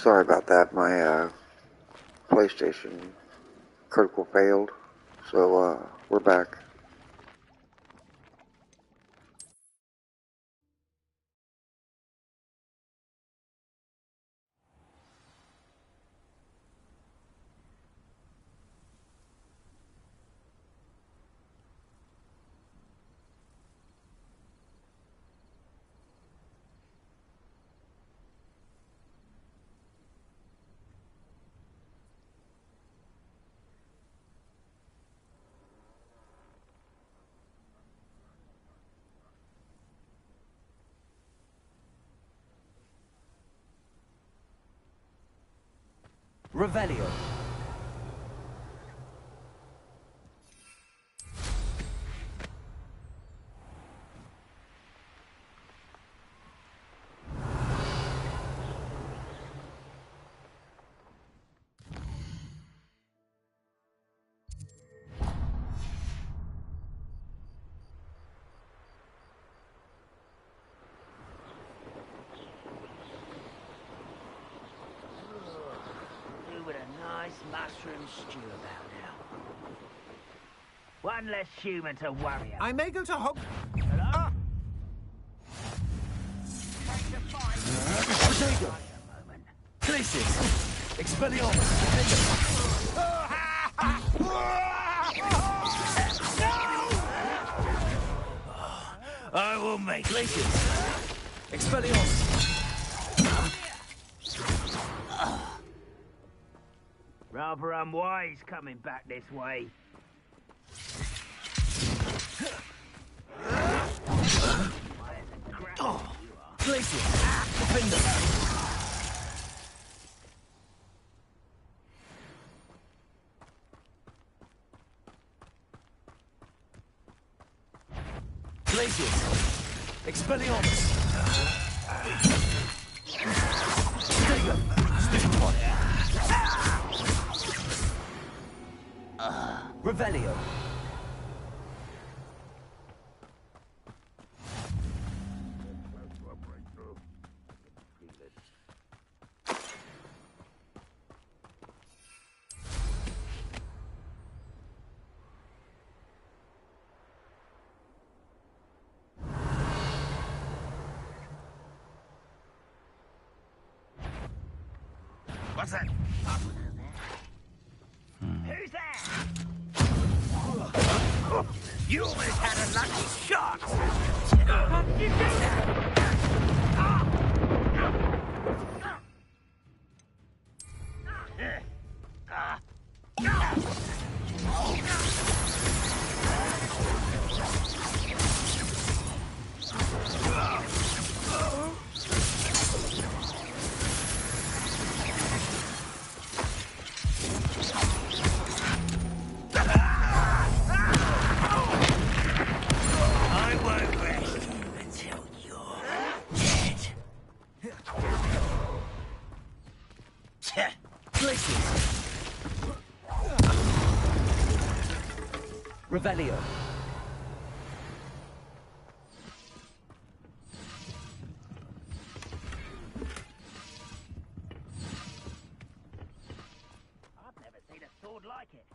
Sorry about that. My PlayStation critical failed, so we're back. Revelio. Mushroom stew about now. One less human to worry about. I may go to Hog. Hello? Potato. Places. Expelliarmus. I will make Places. Expelliarmus. Rather unwise coming back this way. Places. Defender. Places. Expelliarmus. Stego. Stick. Revelio. What's that? Who's there? You almost had a lucky shot! How did you do that? Revelio. I've never seen a sword like it.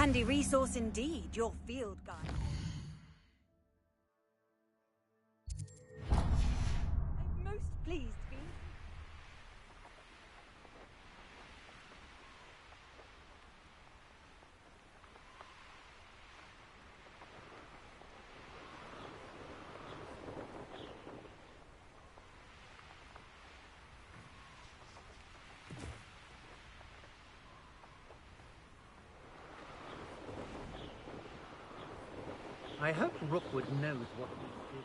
Handy resource indeed, your field guide. I'm most pleased to be. I hope Rookwood knows what he did.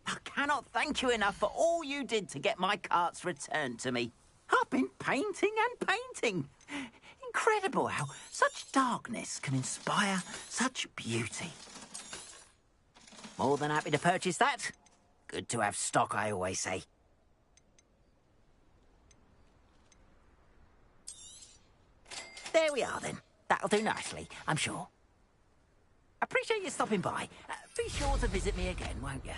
I cannot thank you enough for all you did to get my carts returned to me. I've been painting and painting. Incredible how such darkness can inspire such beauty. More than happy to purchase that. Good to have stock, I always say. There we are, then. That'll do nicely, I'm sure. Appreciate you stopping by. Be sure to visit me again, won't you?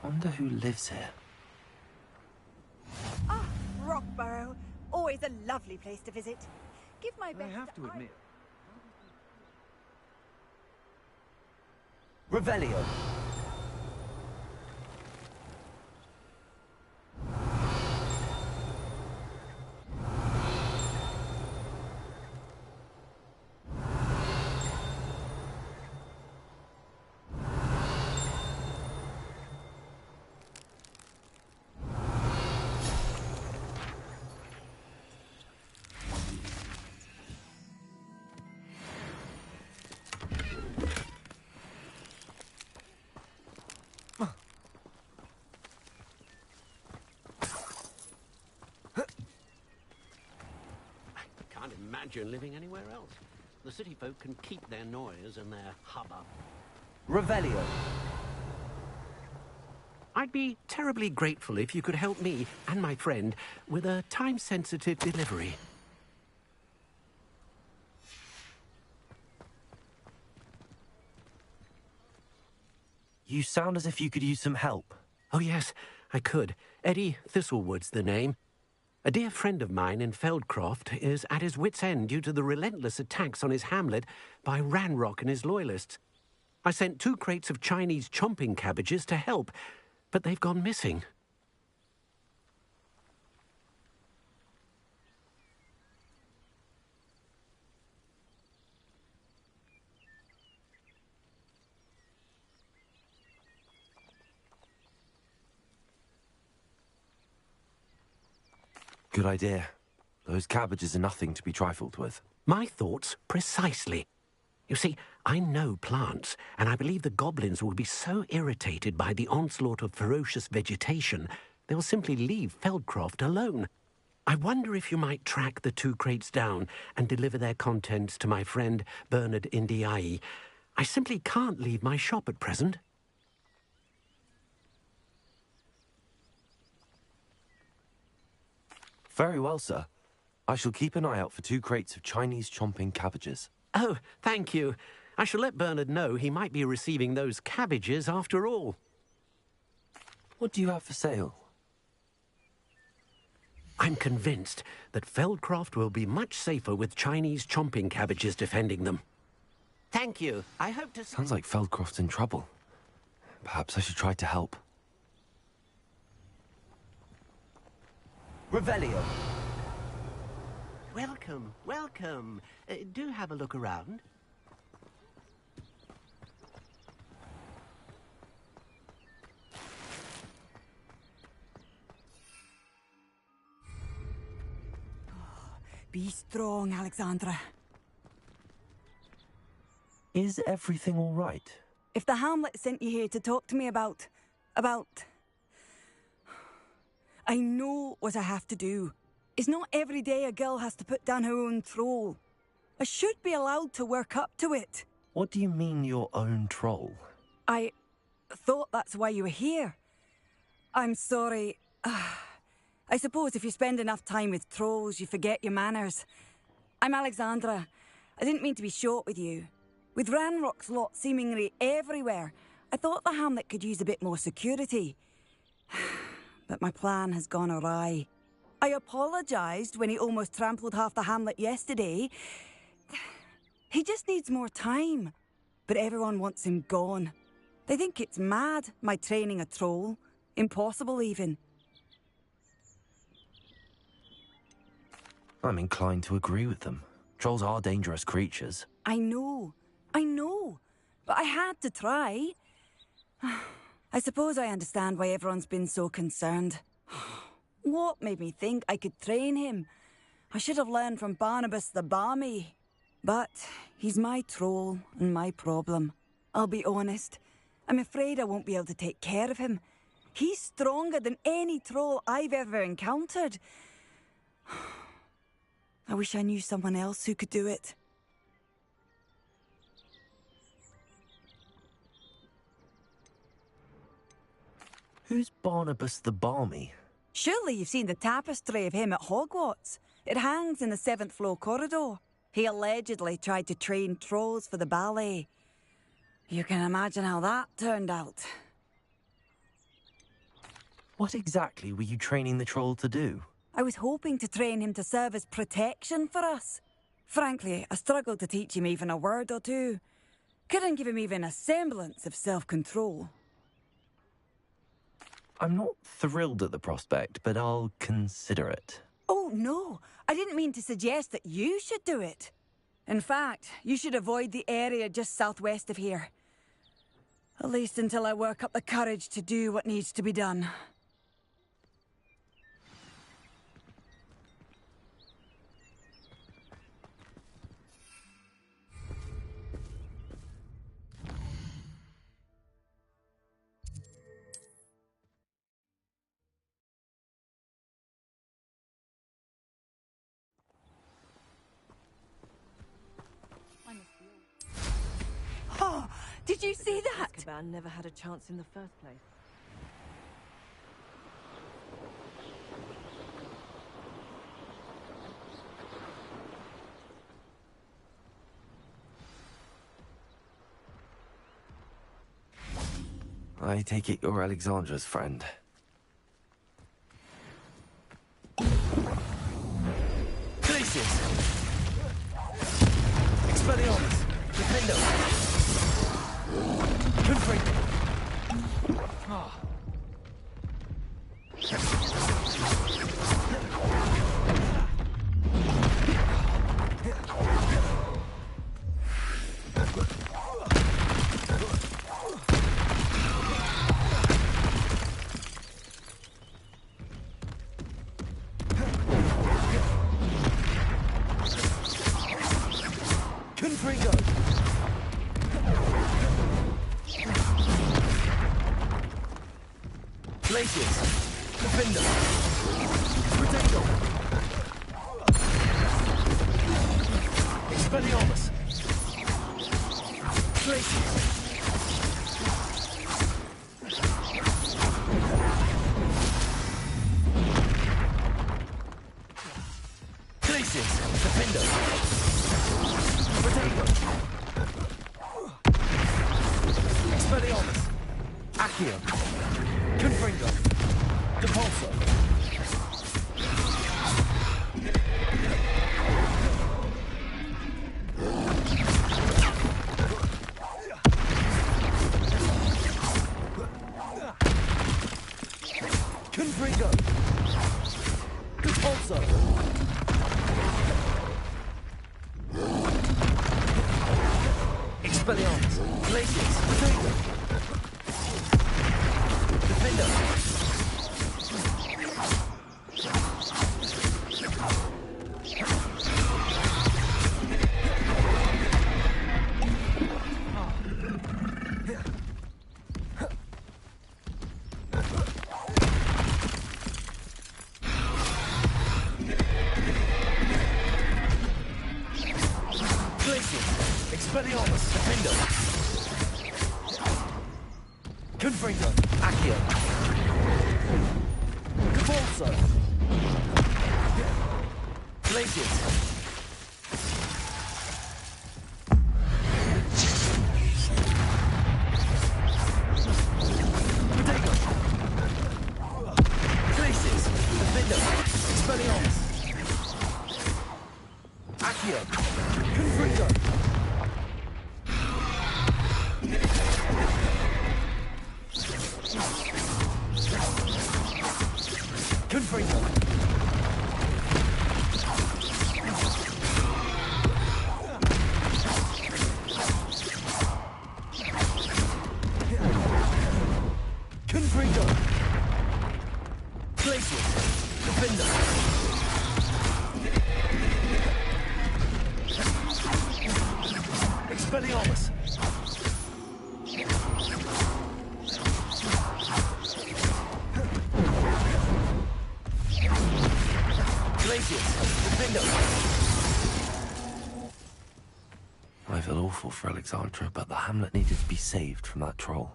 Wonder who lives here. Ah, Rockborough. Always a lovely place to visit. Give my I best. have to admit. Revelio. Can't imagine living anywhere else. The city folk can keep their noise and their hubbub. Revelio. I'd be terribly grateful if you could help me and my friend with a time-sensitive delivery. You sound as if you could use some help. Oh yes, I could. Eddie Thistlewood's the name. A dear friend of mine in Feldcroft is at his wit's end due to the relentless attacks on his hamlet by Ranrock and his loyalists. I sent 2 crates of Chinese chomping cabbages to help, but they've gone missing. Good idea. Those cabbages are nothing to be trifled with. My thoughts precisely. You see, I know plants, and I believe the goblins will be so irritated by the onslaught of ferocious vegetation, they'll simply leave Feldcroft alone. I wonder if you might track the 2 crates down and deliver their contents to my friend Bernard Indiai. I simply can't leave my shop at present. Very well, sir. I shall keep an eye out for 2 crates of Chinese chomping cabbages. Oh, thank you. I shall let Bernard know he might be receiving those cabbages after all. What do you have for sale? I'm convinced that Feldcroft will be much safer with Chinese chomping cabbages defending them. Thank you. I hope to... Sounds like Feldcroft's in trouble. Perhaps I should try to help. Revelio. Welcome, welcome. Do have a look around. Be strong, Alexandra. Is everything all right? If the Hamlet sent you here to talk to me about... I know what I have to do. It's not every day a girl has to put down her own troll. I should be allowed to work up to it. What do you mean, your own troll? I thought that's why you were here. I'm sorry. I suppose if you spend enough time with trolls, you forget your manners. I'm Alexandra. I didn't mean to be short with you. With Ranrock's lot seemingly everywhere, I thought the Hamlet could use a bit more security. But my plan has gone awry. I apologised when he almost trampled half the Hamlet yesterday. He just needs more time. But everyone wants him gone. They think it's mad, my training a troll. Impossible, even. I'm inclined to agree with them. Trolls are dangerous creatures. I know. But I had to try. I suppose I understand why everyone's been so concerned. What made me think I could train him? I should have learned from Barnabas the Barmy. But he's my troll and my problem. I'll be honest. I'm afraid I won't be able to take care of him. He's stronger than any troll I've ever encountered. I wish I knew someone else who could do it. Who's Barnabas the Barmy? Surely you've seen the tapestry of him at Hogwarts. It hangs in the 7th floor corridor. He allegedly tried to train trolls for the ballet. You can imagine how that turned out. What exactly were you training the troll to do? I was hoping to train him to serve as protection for us. Frankly, I struggled to teach him even a word or two. Couldn't give him even a semblance of self-control. I'm not thrilled at the prospect, but I'll consider it. Oh, no. I didn't mean to suggest that you should do it. In fact, you should avoid the area just southwest of here. At least until I work up the courage to do what needs to be done. Oh, did you see that? Azkaban never had a chance in the first place. I take it you're Alexandra's friend. Glacius! Expelliarmus! Defendo! Confringo! Ah. Confringo! Glacius! Defendo! Potato! Expelliarmus! Glacius! Expelliarmus. Accio. Confringo. Depulso. Confringo. Depulso. Expelliarmus. Glacius. Potato. Defender. Glacius. Expelliarmus. Defender. Confringo. Accio. Depulso. Glacius. Potato. Glacius. Defender. Expelliarmus. Accio. Confringo. Confringo. Confringo. Glacius. Defender. Expelliarmus. Glacius. Defender. I feel awful for Alexandra, but the hamlet needed to be saved from that troll.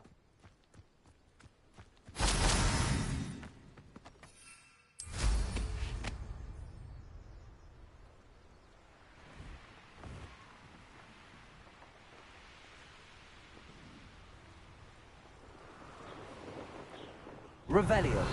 Revelio.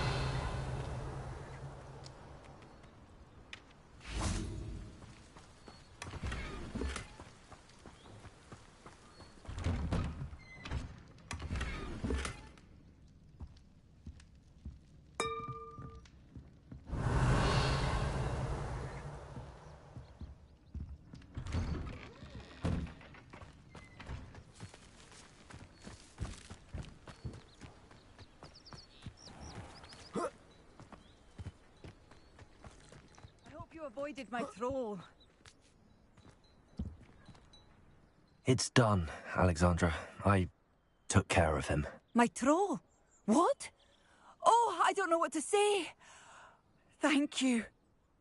You avoided my troll. It's done, Alexandra. I took care of him. My troll? What? Oh, I don't know what to say. Thank you.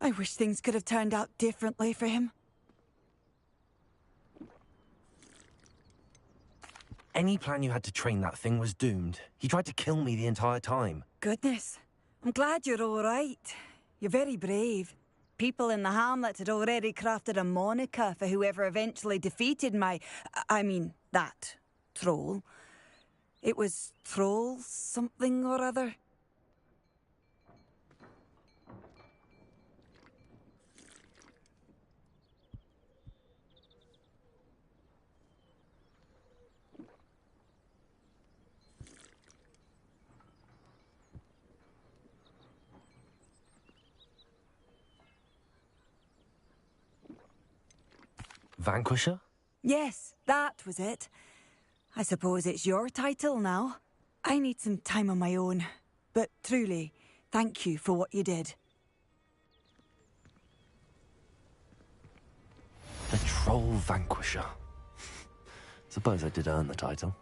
I wish things could have turned out differently for him. Any plan you had to train that thing was doomed. He tried to kill me the entire time. Goodness. I'm glad you're all right. You're very brave. People in the hamlet had already crafted a moniker for whoever eventually defeated that troll. It was Troll something or other. Vanquisher? Yes, that was it. I suppose it's your title now. I need some time on my own. But truly, thank you for what you did. The Troll Vanquisher. Suppose I did earn the title.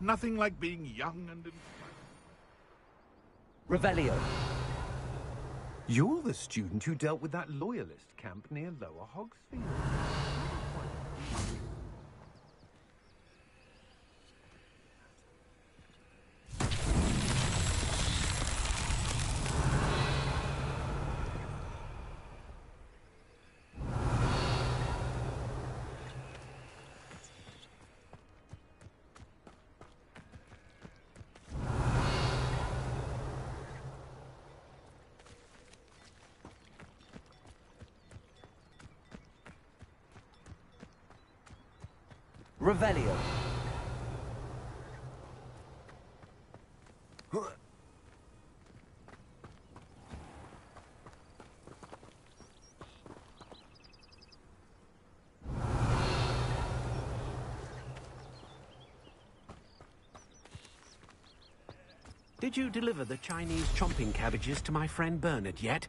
Nothing like being young and... Revelio. You're the student who dealt with that loyalist camp near Lower Hogsfield. Revelio. Did you deliver the Chinese chomping cabbages to my friend Bernard yet?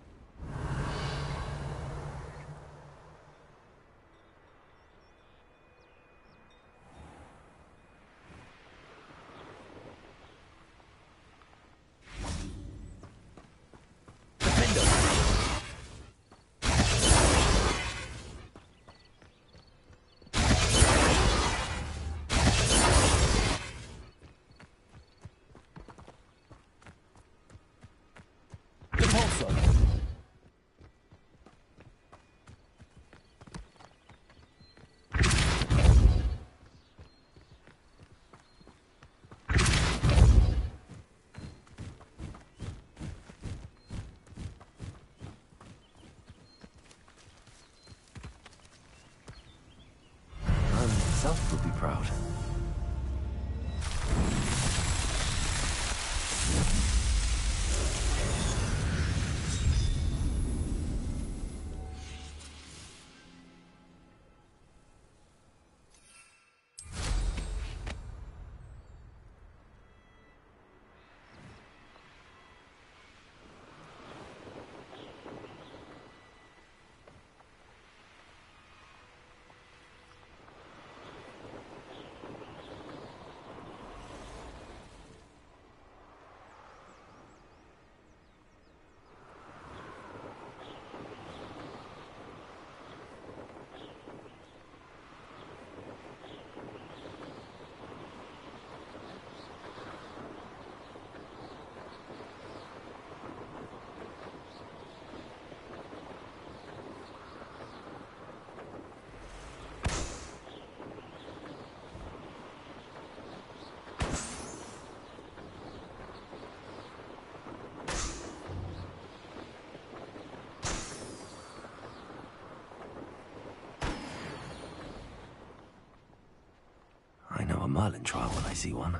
Himself would be proud. I know a Merlin trial when I see one.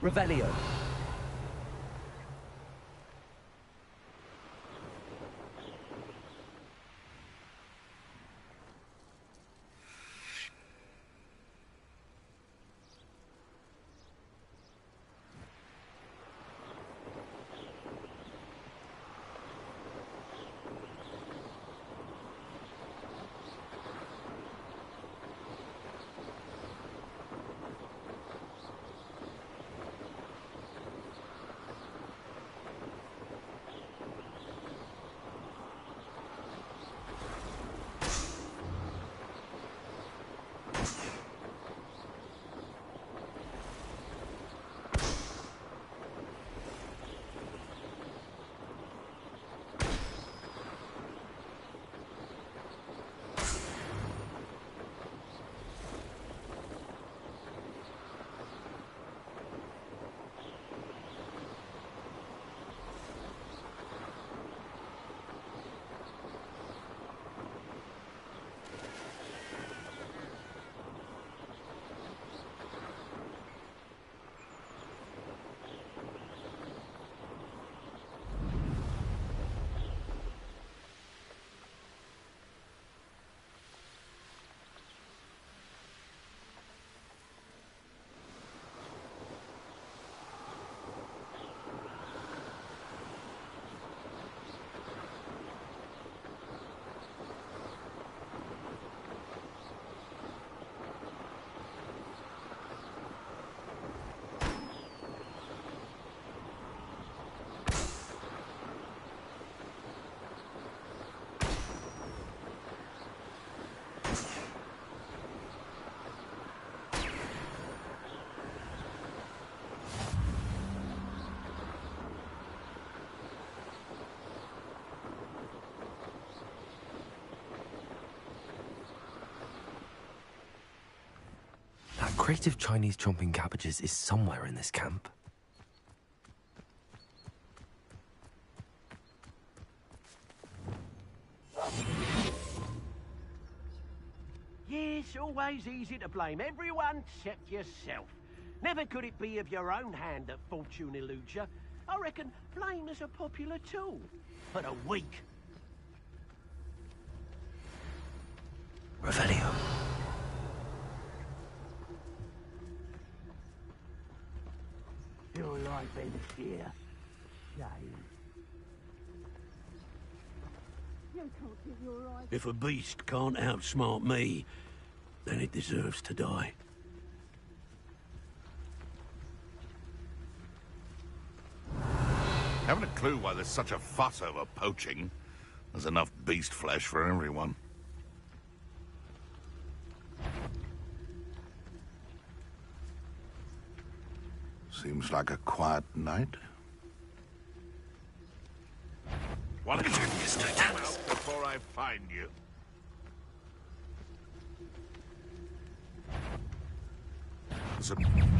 Revelio. That crate of Chinese chomping cabbages is somewhere in this camp. Yes, always easy to blame everyone except yourself. Never could it be of your own hand that fortune eludes you. I reckon blame is a popular tool for the weak. Revelio. Your life ends here. Shame. If a beast can't outsmart me, then it deserves to die. Haven't a clue why there's such a fuss over poaching. There's enough beast flesh for everyone. Seems like a quiet night. One of you is to come out before I find you.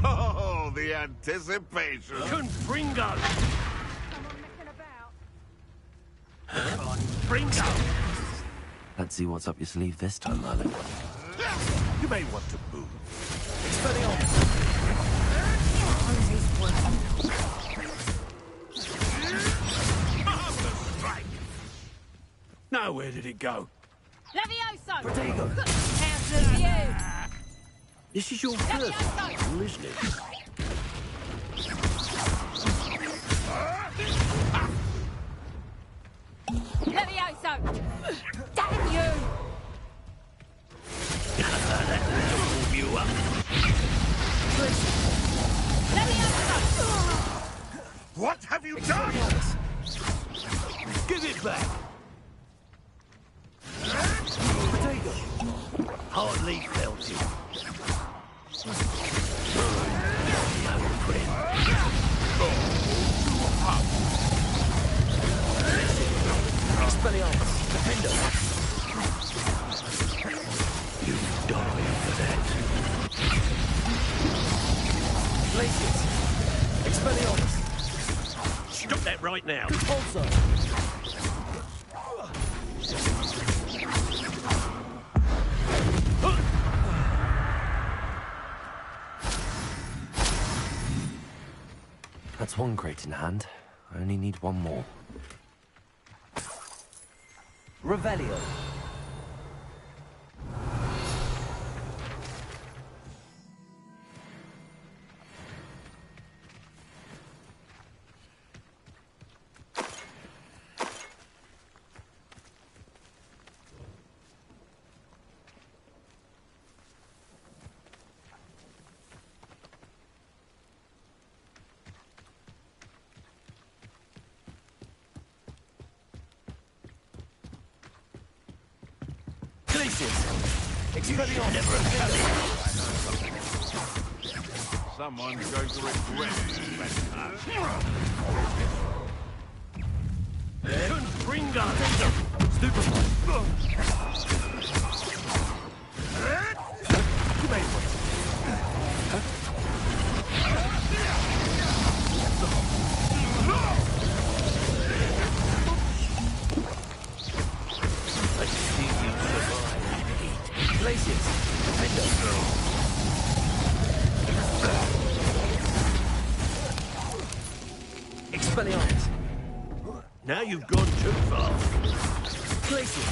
Oh, the anticipation! Confringo! Come on, Fringo! Let's see what's up your sleeve this time, Merlin. You may want to move. Now where did it go? Levioso! Protego! Out of view! This is your first battle, isn't it? Levioso! Damn you! Warm you up. Levioso! What have you done? Give it back. Protego! Hardly felt it. Expelliarmus! Defender! You die for that. Glacius! Expelliarmus! Stop that right now. Also! That's one crate in hand. I only need one more. Revelio. Someone's going to regret this Expelliarmus. Now you've gone too far. Glacius.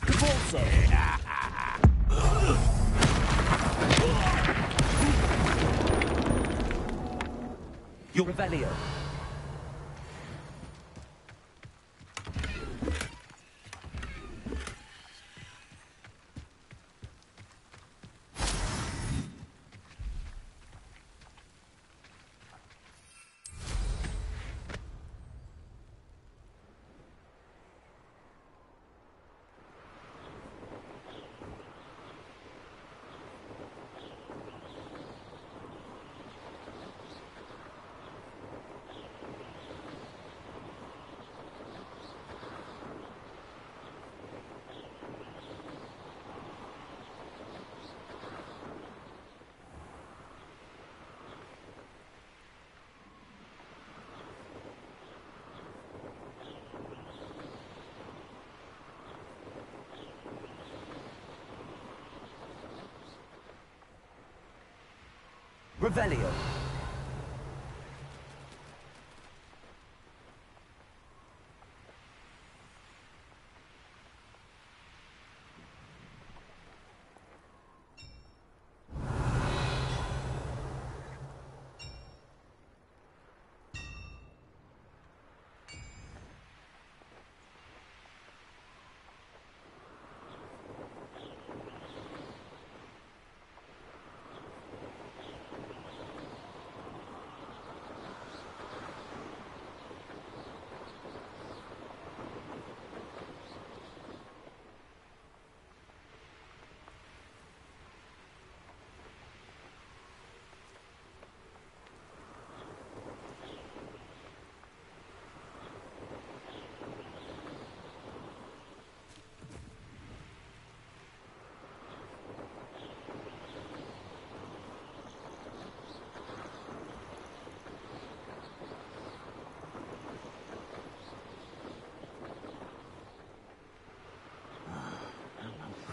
Cabalso. Your Revelio. Revelio.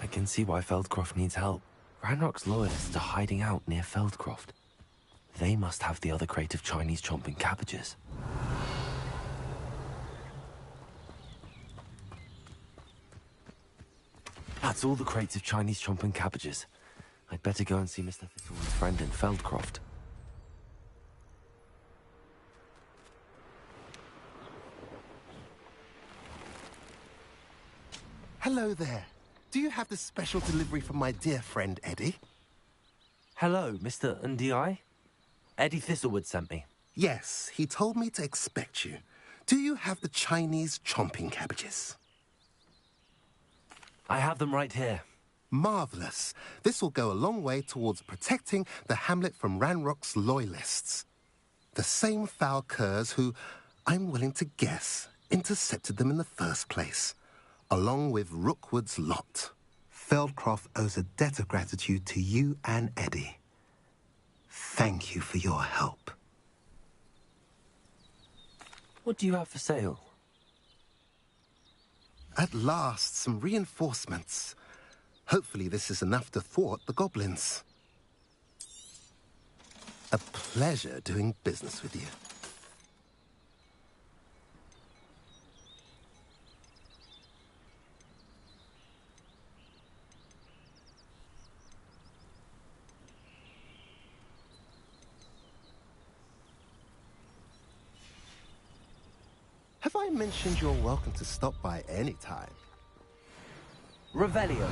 I can see why Feldcroft needs help. Ranrock's loyalists are hiding out near Feldcroft. They must have the other crate of Chinese chomping cabbages. That's all the crates of Chinese chomping cabbages. I'd better go and see Mr. Thistlewood's friend in Feldcroft. Hello there. Do you have the special delivery from my dear friend Eddie? Hello, Mr. Ndi? Eddie Thistlewood sent me. Yes, he told me to expect you. Do you have the Chinese chomping cabbages? I have them right here. Marvellous. This will go a long way towards protecting the hamlet from Ranrock's loyalists. The same foul curs who, I'm willing to guess, intercepted them in the first place, along with Rookwood's lot. Feldcroft owes a debt of gratitude to you and Eddie. Thank you for your help. What do you have for sale? At last, some reinforcements. Hopefully this is enough to thwart the goblins. A pleasure doing business with you. Have I mentioned you're welcome to stop by any time? Revelio.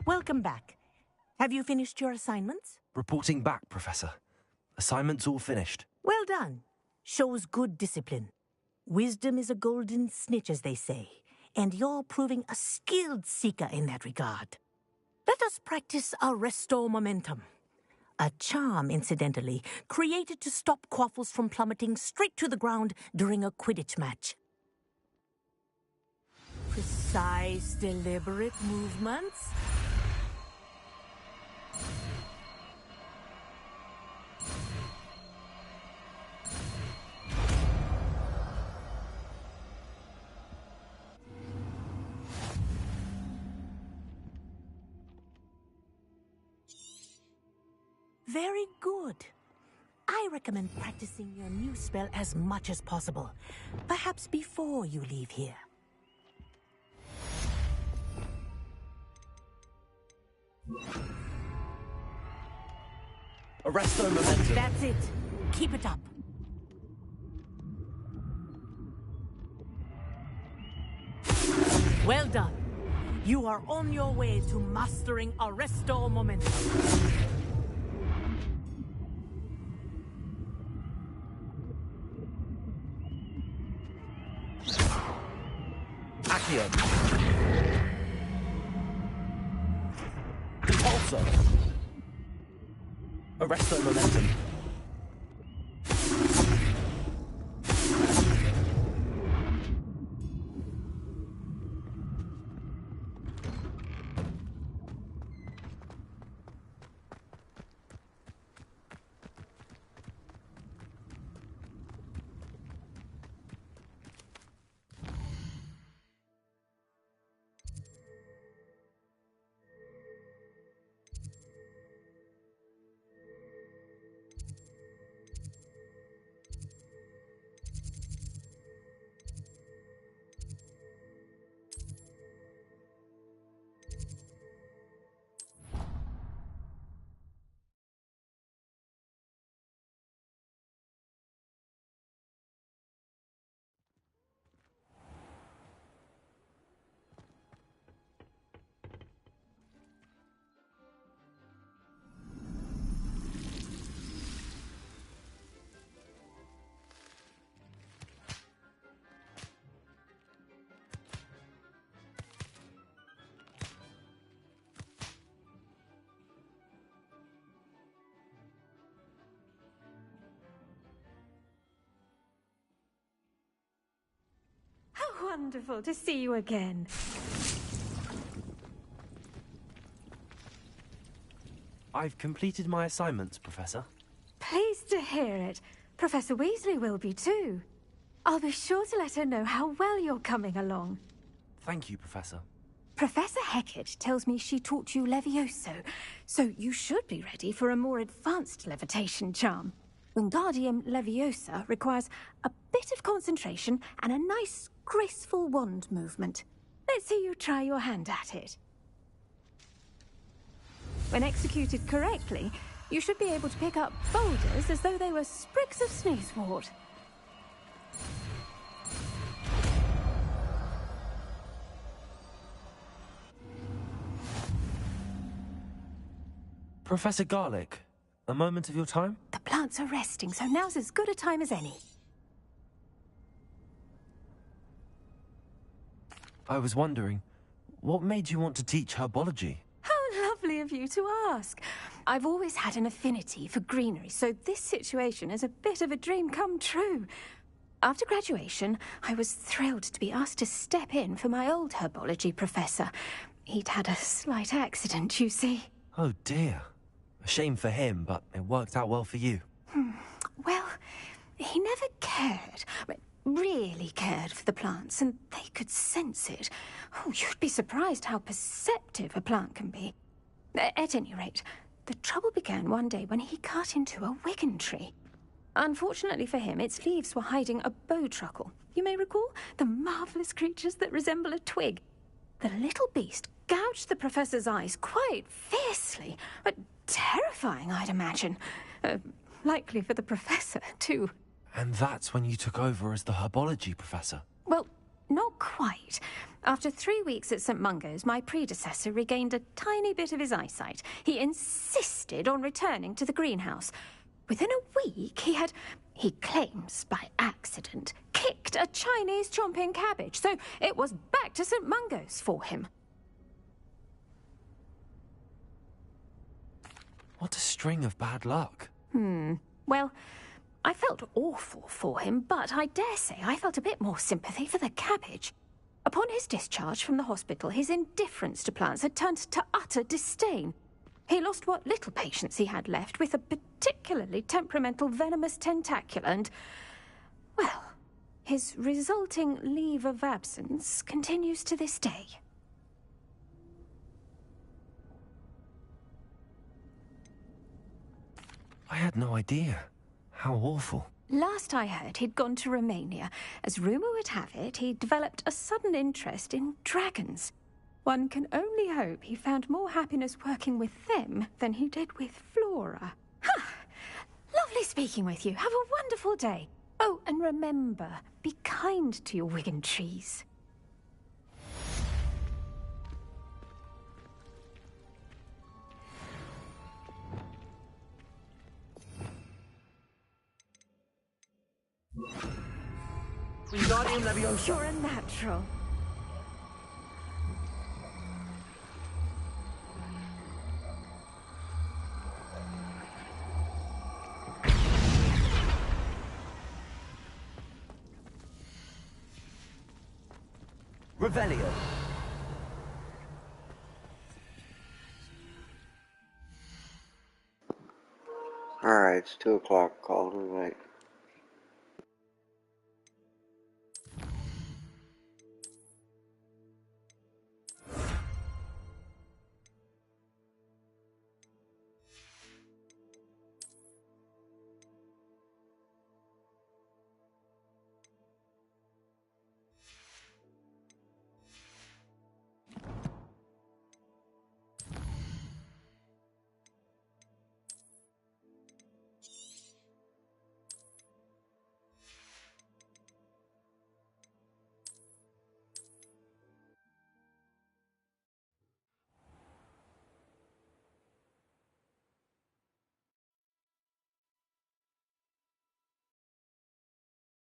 Welcome back. Have you finished your assignments? Reporting back, Professor. Assignment's all finished. Well done. Shows good discipline. Wisdom is a golden snitch, as they say, and you're proving a skilled seeker in that regard. Let us practice our restore momentum. A charm, incidentally, created to stop quaffles from plummeting straight to the ground during a Quidditch match. Precise, deliberate movements. Very good. I recommend practicing your new spell as much as possible, perhaps before you leave here. Arresto momentum. That's it. Keep it up. Well done. You are on your way to mastering Arresto momentum. Accio. Impulso. Arresto momentum. How wonderful to see you again. I've completed my assignments, Professor. Pleased to hear it. Professor Weasley will be too. I'll be sure to let her know how well you're coming along. Thank you, Professor. Professor Hecat tells me she taught you Levioso, so you should be ready for a more advanced levitation charm. Wingardium Leviosa requires a bit of concentration and a nice, graceful wand movement. Let's see you try your hand at it. When executed correctly, you should be able to pick up boulders as though they were sprigs of sneezewort. Professor Garlic, a moment of your time? The plants are resting, so now's as good a time as any. I was wondering, what made you want to teach herbology? How lovely of you to ask. I've always had an affinity for greenery, so this situation is a bit of a dream come true. After graduation, I was thrilled to be asked to step in for my old herbology professor. He'd had a slight accident, you see. Oh dear. A shame for him, but it worked out well for you. Well, he never cared, really cared for the plants, and they could sense it. Oh, you'd be surprised how perceptive a plant can be. At any rate, the trouble began one day when he cut into a wigan tree. Unfortunately for him, its leaves were hiding a bowtruckle. You may recall the marvellous creatures that resemble a twig. The little beast gouged the professor's eyes quite fiercely, but terrifying, I'd imagine. Likely for the professor, too. And that's when you took over as the herbology professor? Well, not quite. After 3 weeks at St. Mungo's, my predecessor regained a tiny bit of his eyesight. He insisted on returning to the greenhouse. Within a week, he claims by accident, kicked a Chinese chomping cabbage, so it was back to St. Mungo's for him. What a string of bad luck. Well, I felt awful for him, but I dare say I felt a bit more sympathy for the cabbage. Upon his discharge from the hospital, his indifference to plants had turned to utter disdain. He lost what little patience he had left with a particularly temperamental venomous tentacula and, well, his resulting leave of absence continues to this day. I had no idea. How awful. Last I heard, he'd gone to Romania. As rumour would have it, he'd developed a sudden interest in dragons. One can only hope he found more happiness working with them than he did with Flora. Lovely speaking with you. Have a wonderful day. Oh, and remember, be kind to your wigan trees. Wingardium Leviosa. You're a natural. Revelio. Alright, it's 2 o'clock, call it a night.